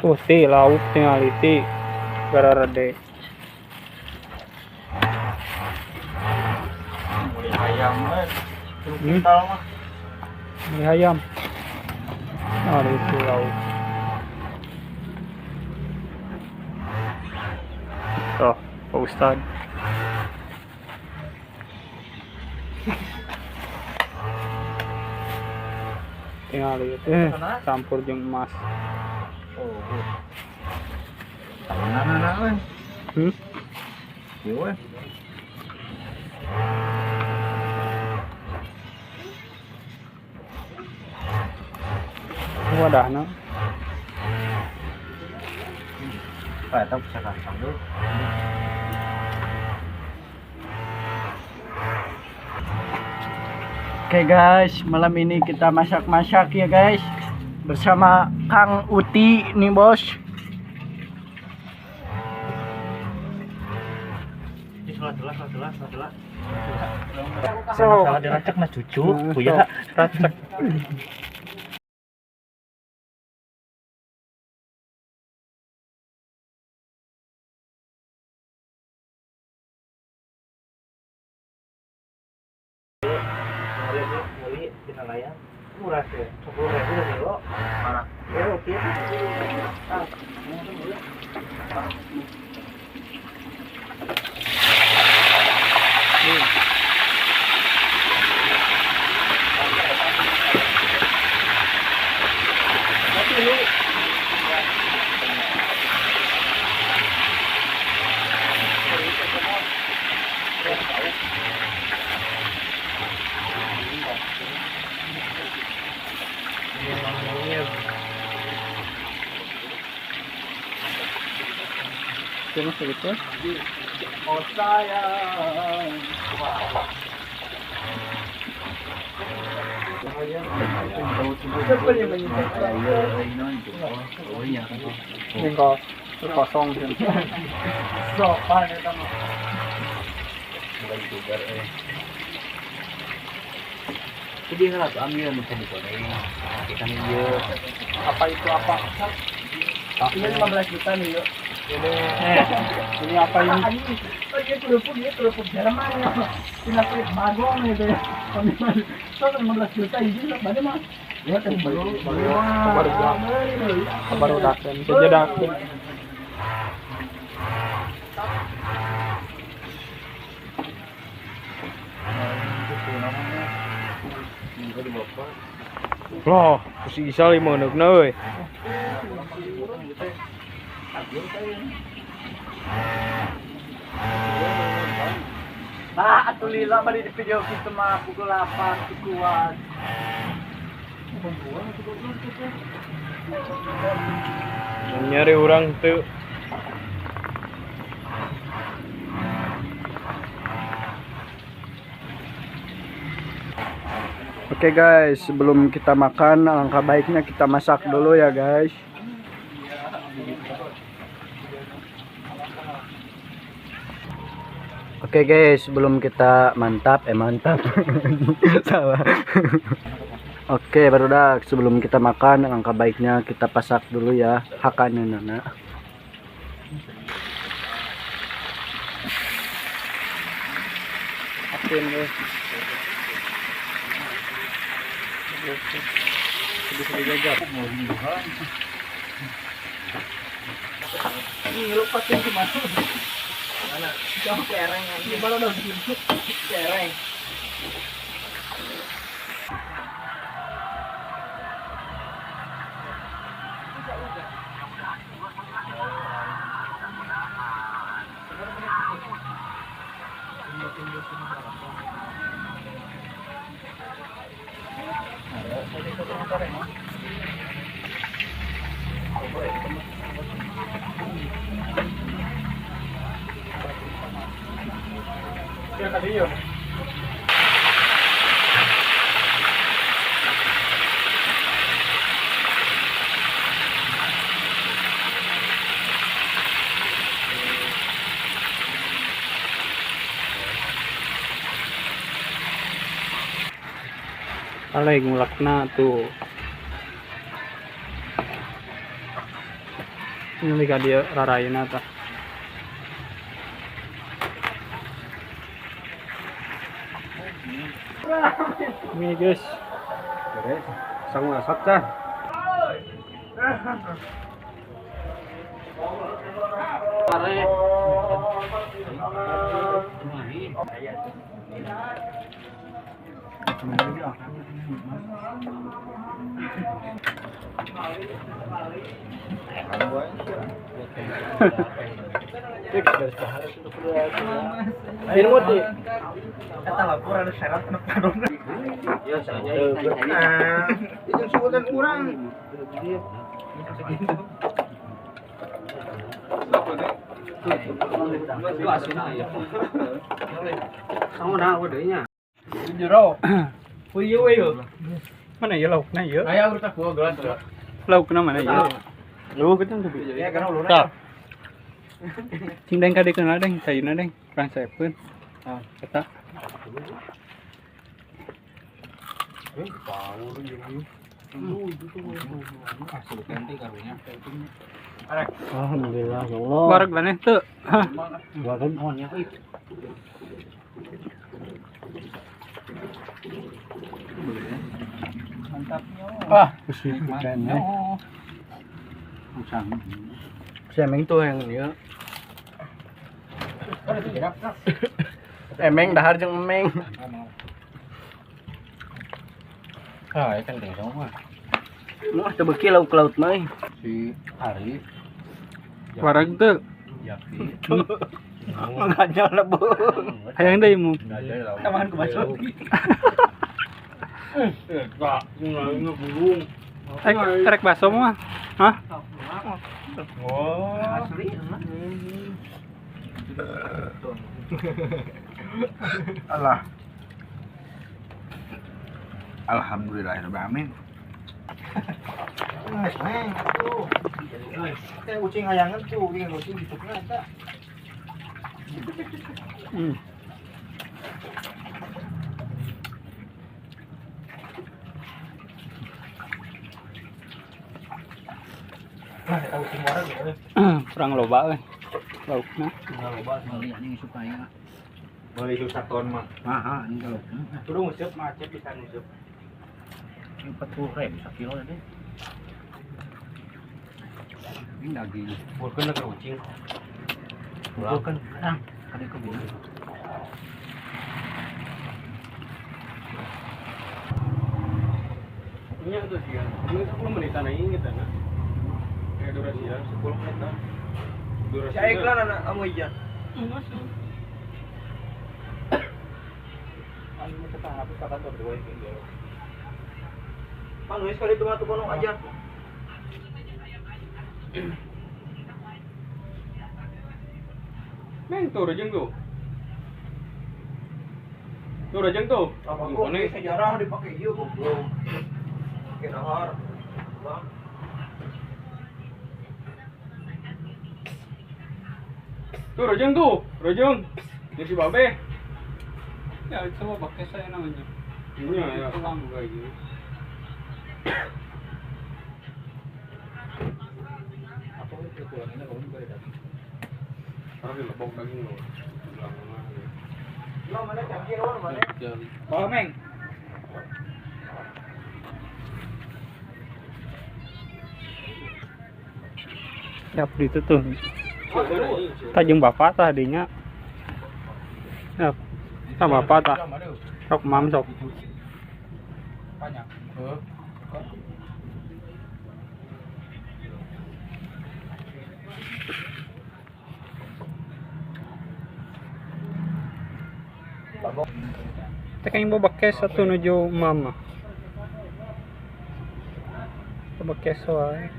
Uti lauk tingali ti gararade. Mulai ayam kan. Terus Hmm. kental mah. Ini ayam. Nah, itu lauk. Tuh, Pak Ustad. Tinggal itu campur jeung emas. Oh. Tahanan kan. Iya. Wadahna. Kayak tak bisa kacang tuh. Oke guys, malam ini kita masak-masak ya guys, bersama Kang Uti nih bos. Salah diracak mas cucu, ya. Racak. Muli di nelayan murah sih, 10.000 kilo. Mana? Ya oke. Cuma segitu. Oh sayang. Ini kok kosong sih. Sopan itu mah. Jadi nggak tuh ambil bisa digoreng. Ikan iya. Apa itu apa? Ini 15 juta nih yuk. Ini apa ini? Ini kerupuk Jerman ya. Ini kulit bagong itu ya. So 15 juta ini berapa mah? Ya kan Baru daken. Saja daken. Loh, si Isa lima neukna euy. Atuh lila mah di video kita mah pukul 8 kuat. Nyari orang tuh. Oke guys, sebelum kita makan, alangkah baiknya kita masak dulu ya guys. Oke guys, sebelum kita mantap salah. Oke barudak, sebelum kita makan, alangkah baiknya kita pasak dulu ya hakannya nana. Ini lupa sih gimana? Mana? Jauh kereng. Gimana dong? Kereng. Ya tadi yuk. Alay ngulakna tuh. Ini ka dia rarayan nata. Ini guys. Sang masak kan. Air mati. Eta laporan syarat penekanan. Ya saya. Itu sebutan kurang. Sang dah wadanya. Jero. Puyo yo. Mana ya lauk na ya? Aya urut aku gelas. Lauk na mana ya? Lu kita tuh. Ya kan ulun. Tak. Cing deng kade kenal deng, sayuna deng, kurang sepeun. Ah, eta. Alhamdulillah ya Allah. Barak laneh teu. Hah. Bagan pohonnya Ah, pusing keren ya. Usang. Semeng tuh yang dia. Emeng dahar jeung emeng. Ah, kan tengok mah. Mau teu beuki lauk-laut mah. Si Ari. Barak teu. Yapi. Ngajal lebung. Hayang deui mu. Taman ke baso. Pak, ngebulung. Rek baso mah. Hah? Oh, Asli. Allah. Alhamdulillahirrahmanirrahim. Neng, tuh. Kayak kucing hayangan tuh, ini kucing ditupnya eta. Hmm. Nah, eta kucing wareg ya. Kurang loba euy. Laukna. Ini supaya Beli itu saton mah. mahal ini kalau Kudu nguseup macet bisa nguseup. 40.000 sekilo deh. Ini daging. Bukan ke kucing. Bukan ah, ada kebun. Nya tuh sih. Ini 10 menitan aja gitu nah. Kayak durasi ya 10 menit. Durasi. Si iklan anak kamu iya. Anu kita habis kata tuh dua ini. Anu sekali itu matu kono aja. Neng tuh rejeng tuh. Tuh rejeng tuh. Apa kok ini sejarah dipakai ieu goblok. Pakai dahar. Bang. Tuh rejeng tuh. Rejeng. Ini si Babe. Ya, coba pakai saya namanya. Ini ya, pulang kayak gini. Apa itu tulangnya kamu juga ada. Taruh di lebok daging lo. Lo mana cangkir lo mana? Bawa Meng. Siap itu tuh. Tajeng bapak tadinya. Ya, sama bapak tak. Sok mam sok. Banyak. Teka yung babakes sa tunujo mama. Babakes ay.